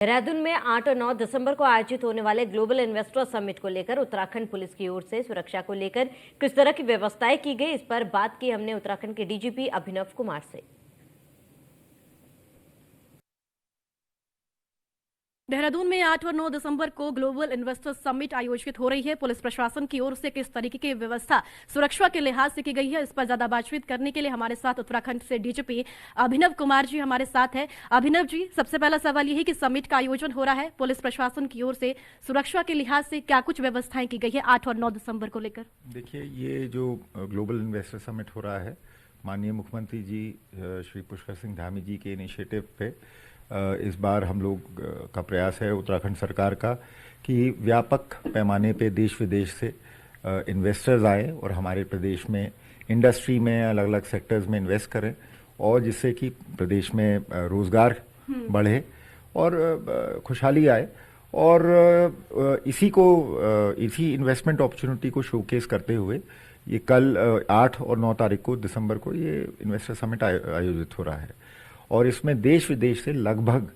देहरादून में 8 और 9 दिसंबर को आयोजित होने वाले ग्लोबल इन्वेस्टर समिट को लेकर उत्तराखंड पुलिस की ओर से सुरक्षा को लेकर किस तरह की व्यवस्थाएं की गई, इस पर बात की हमने उत्तराखंड के डीजीपी अभिनव कुमार से। देहरादून में 8 और 9 दिसंबर को ग्लोबल इन्वेस्टर्स समिट आयोजित हो रही है। पुलिस प्रशासन की ओर से किस तरीके की व्यवस्था सुरक्षा के लिहाज से की गई है, इस पर ज्यादा बातचीत करने के लिए हमारे साथ उत्तराखंड से डीजीपी अभिनव कुमार जी हमारे साथ है। अभिनव जी, सबसे पहला सवाल यही कि समिट का आयोजन हो रहा है, पुलिस प्रशासन की ओर से सुरक्षा के लिहाज से क्या कुछ व्यवस्थाएं की गई है 8 और 9 दिसंबर को लेकर? देखिए, ये जो ग्लोबल इन्वेस्टर समिट हो रहा है, माननीय मुख्यमंत्री जी श्री पुष्कर सिंह धामी जी के इनिशिएटिव पे इस बार हम लोग का प्रयास है, उत्तराखंड सरकार का, कि व्यापक पैमाने पे देश विदेश से इन्वेस्टर्स आए और हमारे प्रदेश में इंडस्ट्री में अलग अलग सेक्टर्स में इन्वेस्ट करें, और जिससे कि प्रदेश में रोज़गार बढ़े और खुशहाली आए। और इसी इन्वेस्टमेंट अपॉर्चुनिटी को शोकेस करते हुए ये कल 8 और 9 तारीख को दिसंबर को ये इन्वेस्टर समिट आयोजित हो रहा है, और इसमें देश विदेश से लगभग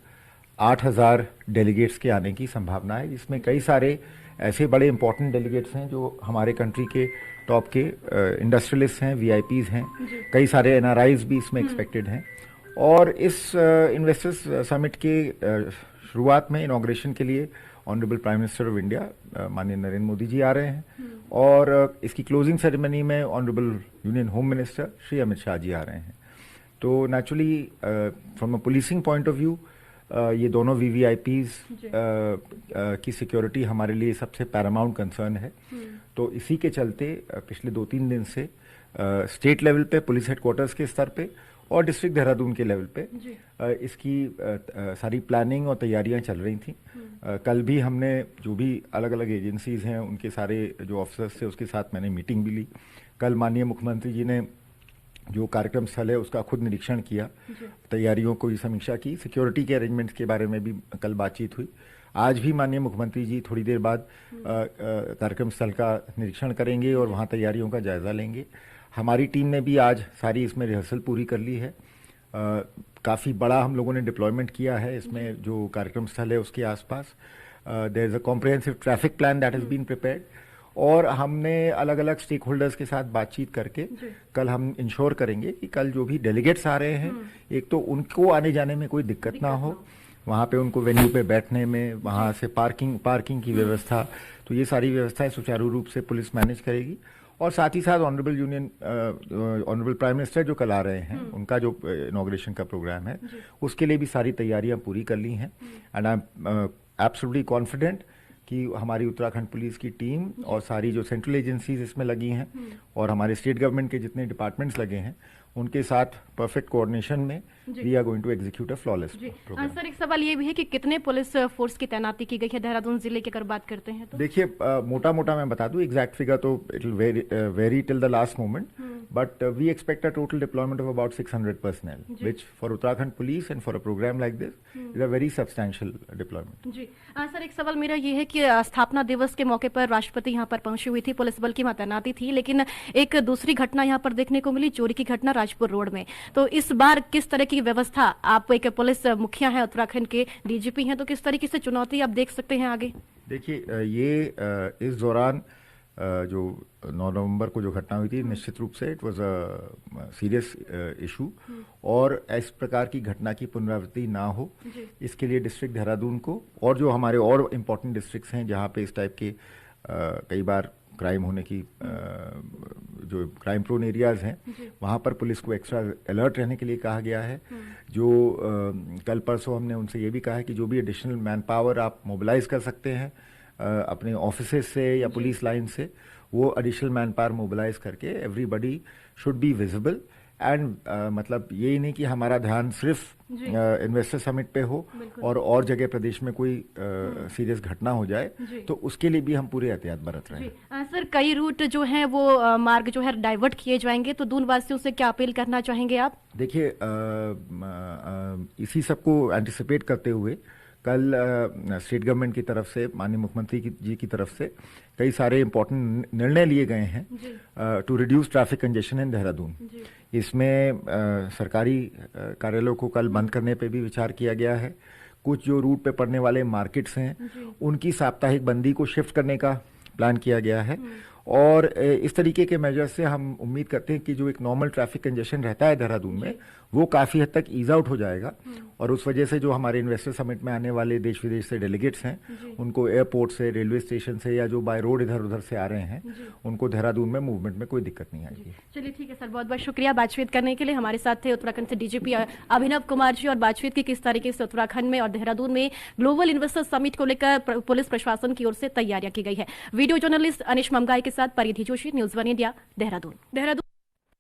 8,000 डेलीगेट्स के आने की संभावना है, जिसमें कई सारे ऐसे बड़े इंपॉर्टेंट डेलीगेट्स हैं जो हमारे कंट्री के टॉप के इंडस्ट्रियलिस्ट हैं, वीआईपीज हैं, कई सारे एनआरआईज भी इसमें एक्सपेक्टेड हैं। और इस इन्वेस्टर्स समिट के शुरुआत में इनॉग्रेशन के लिए honourable prime minister of India माननीय नरेंद्र मोदी जी आ रहे हैं, और इसकी क्लोजिंग सेरेमनी में honourable union home minister Shri Amit Shah ji आ रहे हैं। तो naturally from a policing point of view ये दोनों वीवीआईपीज की सिक्योरिटी हमारे लिए सबसे पैरामाउंट कंसर्न है। तो इसी के चलते पिछले 2-3 दिन से स्टेट लेवल पे, पुलिस हेडक्वार्टर्स के स्तर पे और डिस्ट्रिक्ट देहरादून के लेवल पे इसकी सारी प्लानिंग और तैयारियां चल रही थी। कल भी हमने जो भी अलग अलग एजेंसीज हैं उनके सारे जो ऑफिसर्स थे उसके साथ मैंने मीटिंग भी ली। कल माननीय मुख्यमंत्री जी ने जो कार्यक्रम स्थल है उसका खुद निरीक्षण किया, तैयारियों को भी समीक्षा की, सिक्योरिटी के अरेंजमेंट्स के बारे में भी कल बातचीत हुई। आज भी माननीय मुख्यमंत्री जी थोड़ी देर बाद कार्यक्रम स्थल का निरीक्षण करेंगे और वहाँ तैयारियों का जायजा लेंगे। हमारी टीम ने भी आज सारी इसमें रिहर्सल पूरी कर ली है। काफ़ी बड़ा हम लोगों ने डिप्लॉयमेंट किया है इसमें, जो कार्यक्रम स्थल है उसके आसपास there is a comprehensive traffic plan that has been prepared, और हमने अलग अलग स्टेक होल्डर्स के साथ बातचीत करके कल हम इंश्योर करेंगे कि कल जो भी डेलीगेट्स आ रहे हैं, एक तो उनको आने जाने में कोई दिक्कत ना हो, वहाँ पे उनको वेन्यू पे बैठने में, वहाँ से पार्किंग की व्यवस्था, तो ये सारी व्यवस्थाएं सुचारू रूप से पुलिस मैनेज करेगी। और साथ ही साथ ऑनरेबल प्राइम मिनिस्टर जो कल आ रहे हैं, उनका जो इनॉग्रेशन का प्रोग्राम है उसके लिए भी सारी तैयारियां पूरी कर ली हैं। And I am absolutely confident कि हमारी उत्तराखंड पुलिस की टीम और सारी जो सेंट्रल एजेंसीज इसमें लगी हैं और हमारे स्टेट गवर्नमेंट के जितने डिपार्टमेंट्स लगे हैं, उनके साथ परफेक्ट कोऑर्डिनेशन में we are going to execute a flawless program. Sir, एक सवाल ये भी है कि कितने पुलिस फोर्स की तैनाती की गई है देहरादून जिले की अगर बात करते हैं तो? देखिए, मोटा मोटा मैं बता दूं, एग्जैक्ट फिगर तो it will vary till the last moment, but we expect a total deployment of about 600 personnel, which for Uttarakhand police and for a program like this is a very substantial deployment. जी sir, एक सवाल मेरा ये है कि स्थापना दिवस के मौके पर राष्ट्रपति यहाँ पर पहुंची हुई थी, पुलिस बल की वहां तैनाती थी, लेकिन एक दूसरी घटना यहाँ पर देखने को मिली, चोरी की घटना राजपुर रोड में। तो इस बार किस तरह की व्यवस्था, आप एक पुलिस मुखिया हैं, उत्तराखंड के डीजीपी हैं, तो किस तरीके से चुनौती आप देख सकते हैं आगे? देखिए, ये इस दौरान जो 9 नवंबर को जो घटना हुई थी, निश्चित रूप से it was a serious issue, और इस प्रकार की घटना की पुनरावृत्ति ना हो इसके लिए डिस्ट्रिक्ट देहरादून को और जो हमारे और इम्पोर्टेंट डिस्ट्रिक्ट्स हैं जहाँ पे इस टाइप के कई बार क्राइम होने की जो क्राइम प्रोन एरियाज हैं, वहाँ पर पुलिस को एक्स्ट्रा अलर्ट रहने के लिए कहा गया है। जो कल परसों हमने उनसे ये भी कहा है कि जो भी एडिशनल मैन पावर आप मोबिलाइज कर सकते हैं अपने ऑफिसेज से या पुलिस लाइन से, वो एडिशनल मैन पावर मोबिलाइज करके everybody should be visible. And मतलब यही नहीं कि हमारा ध्यान सिर्फ इन्वेस्टर समिट पे हो और जगह प्रदेश में कोई सीरियस घटना हो जाए, तो उसके लिए भी हम पूरे एहतियात बरत रहे हैं। सर, कई रूट जो हैं वो मार्ग जो है डाइवर्ट किए जाएंगे, तो दून वासियों से क्या अपील करना चाहेंगे आप? देखिए, इसी सबको एंटिसिपेट करते हुए कल स्टेट गवर्नमेंट की तरफ से, माननीय मुख्यमंत्री जी की तरफ से कई सारे इंपॉर्टेंट निर्णय लिए गए हैं to reduce traffic congestion in Dehradun. इसमें सरकारी कार्यालयों को कल बंद करने पे भी विचार किया गया है। कुछ जो रूट पे पड़ने वाले मार्केट्स हैं उनकी साप्ताहिक बंदी को शिफ्ट करने का प्लान किया गया है। और इस तरीके के मेजर्स से हम उम्मीद करते हैं कि जो एक नॉर्मल ट्रैफिक कंजेशन रहता है देहरादून में वो काफ़ी हद तक ईज आउट हो जाएगा। और उस वजह से जो हमारे इन्वेस्टर समिट में आने वाले देश विदेश से डेलीगेट्स हैं उनको एयरपोर्ट से, रेलवे स्टेशन से या जो बाय रोड इधर उधर से आ रहे हैं उनको देहरादून में मूवमेंट में कोई दिक्कत नहीं आएगी। चलिए ठीक है सर, बहुत बहुत शुक्रिया बातचीत करने के लिए। हमारे साथ थे उत्तराखंड से डीजीपी अभिनव कुमार जी और बातचीत की किस तरीके से उत्तराखंड में और देहरादून में ग्लोबल इन्वेस्टर समिट को लेकर पुलिस प्रशासन की ओर से तैयारियां की गई है। वीडियो जर्नलिस्ट अनिश ममगाई के साथ परिधि जोशी, न्यूज़ 1 इंडिया, देहरादून।